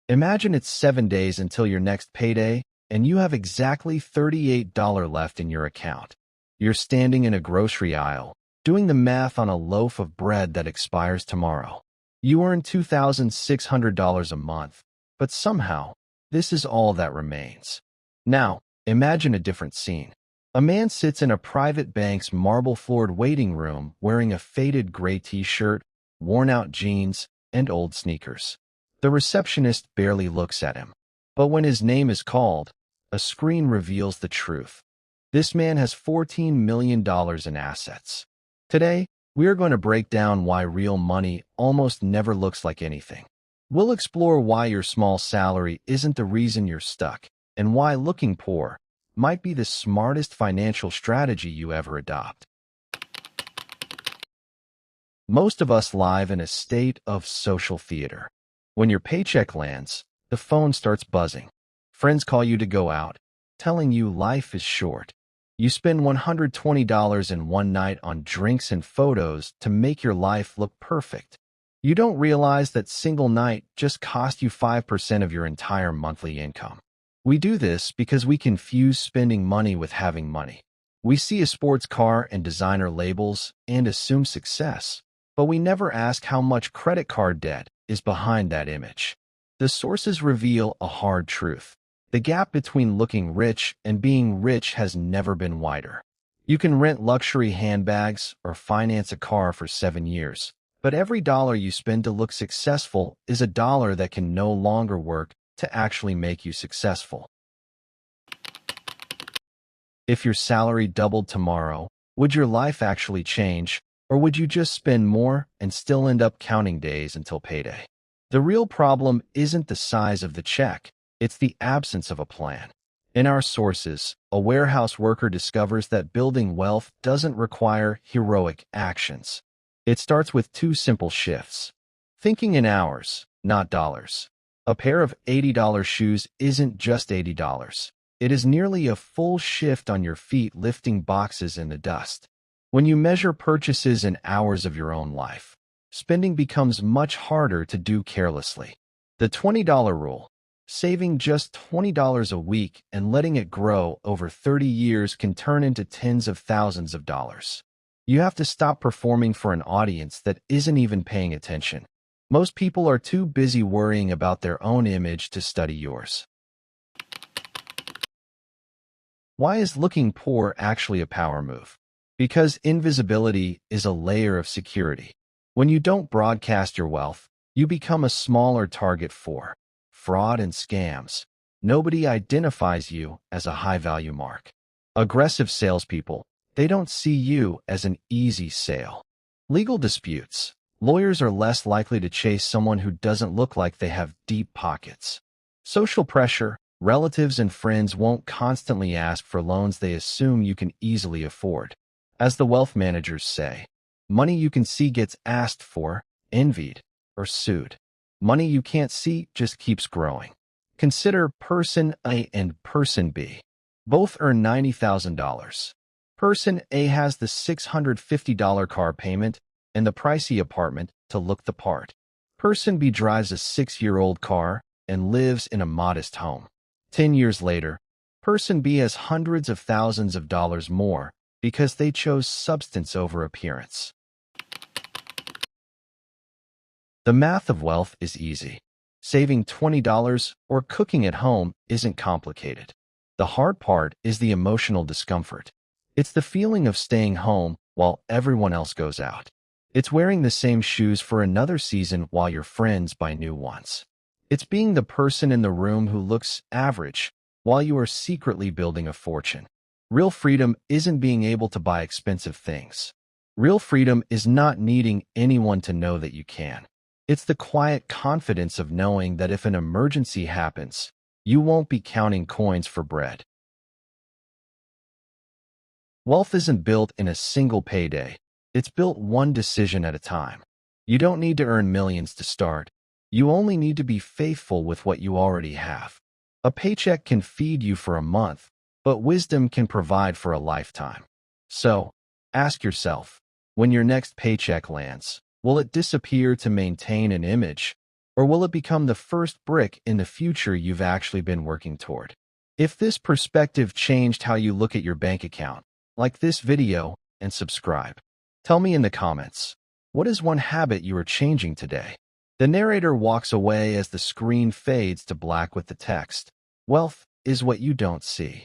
Imagine it's 7 days until your next payday, and you have exactly $38 left in your account. You're standing in a grocery aisle, doing the math on a loaf of bread that expires tomorrow. You earn $2,600 a month, but somehow, this is all that remains. Now, imagine a different scene. A man sits in a private bank's marble-floored waiting room wearing a faded gray t-shirt, worn-out jeans, and old sneakers. The receptionist barely looks at him. But when his name is called, a screen reveals the truth. This man has $14 million in assets. Today, we are going to break down why real money almost never looks like anything. We'll explore why your small salary isn't the reason you're stuck, and why looking poor might be the smartest financial strategy you ever adopt. Most of us live in a state of social theater. When your paycheck lands, the phone starts buzzing. Friends call you to go out, telling you life is short. You spend $120 in one night on drinks and photos to make your life look perfect. You don't realize that single night just cost you 5% of your entire monthly income. We do this because we confuse spending money with having money. We see a sports car and designer labels and assume success, but we never ask how much credit card debt is behind that image. The sources reveal a hard truth. The gap between looking rich and being rich has never been wider. You can rent luxury handbags or finance a car for 7 years, but every dollar you spend to look successful is a dollar that can no longer work to actually make you successful. If your salary doubled tomorrow, would your life actually change, or would you just spend more and still end up counting days until payday? The real problem isn't the size of the check, it's the absence of a plan. In our sources, a warehouse worker discovers that building wealth doesn't require heroic actions. It starts with 2 simple shifts. Thinking in hours, not dollars. A pair of $80 shoes isn't just $80. It is nearly a full shift on your feet lifting boxes in the dust. When you measure purchases in hours of your own life, spending becomes much harder to do carelessly. The $20 rule. Saving just $20 a week and letting it grow over 30 years can turn into tens of thousands of dollars. You have to stop performing for an audience that isn't even paying attention. Most people are too busy worrying about their own image to study yours. Why is looking poor actually a power move? Because invisibility is a layer of security. When you don't broadcast your wealth, you become a smaller target for fraud and scams. Nobody identifies you as a high-value mark. Aggressive salespeople, they don't see you as an easy sale. Legal disputes. Lawyers are less likely to chase someone who doesn't look like they have deep pockets. Social pressure. Relatives and friends won't constantly ask for loans they assume you can easily afford. As the wealth managers say, money you can see gets asked for, envied, or sued. Money you can't see just keeps growing. Consider Person A and Person B. Both earn $90,000. Person A has the $650 car payment and the pricey apartment to look the part. Person B drives a 6-year-old car and lives in a modest home. 10 years later, Person B has hundreds of thousands of dollars more because they chose substance over appearance. The math of wealth is easy. Saving $20 or cooking at home isn't complicated. The hard part is the emotional discomfort. It's the feeling of staying home while everyone else goes out. It's wearing the same shoes for another season while your friends buy new ones. It's being the person in the room who looks average while you are secretly building a fortune. Real freedom isn't being able to buy expensive things. Real freedom is not needing anyone to know that you can. It's the quiet confidence of knowing that if an emergency happens, you won't be counting coins for bread. Wealth isn't built in a single payday. It's built one decision at a time. You don't need to earn millions to start. You only need to be faithful with what you already have. A paycheck can feed you for a month, but wisdom can provide for a lifetime. So, ask yourself, when your next paycheck lands, will it disappear to maintain an image, Or will it become the first brick in the future you've actually been working toward? If this perspective changed how you look at your bank account, like this video and subscribe. Tell me in the comments, what is one habit you are changing today? The narrator walks away as the screen fades to black with the text. Wealth is what you don't see.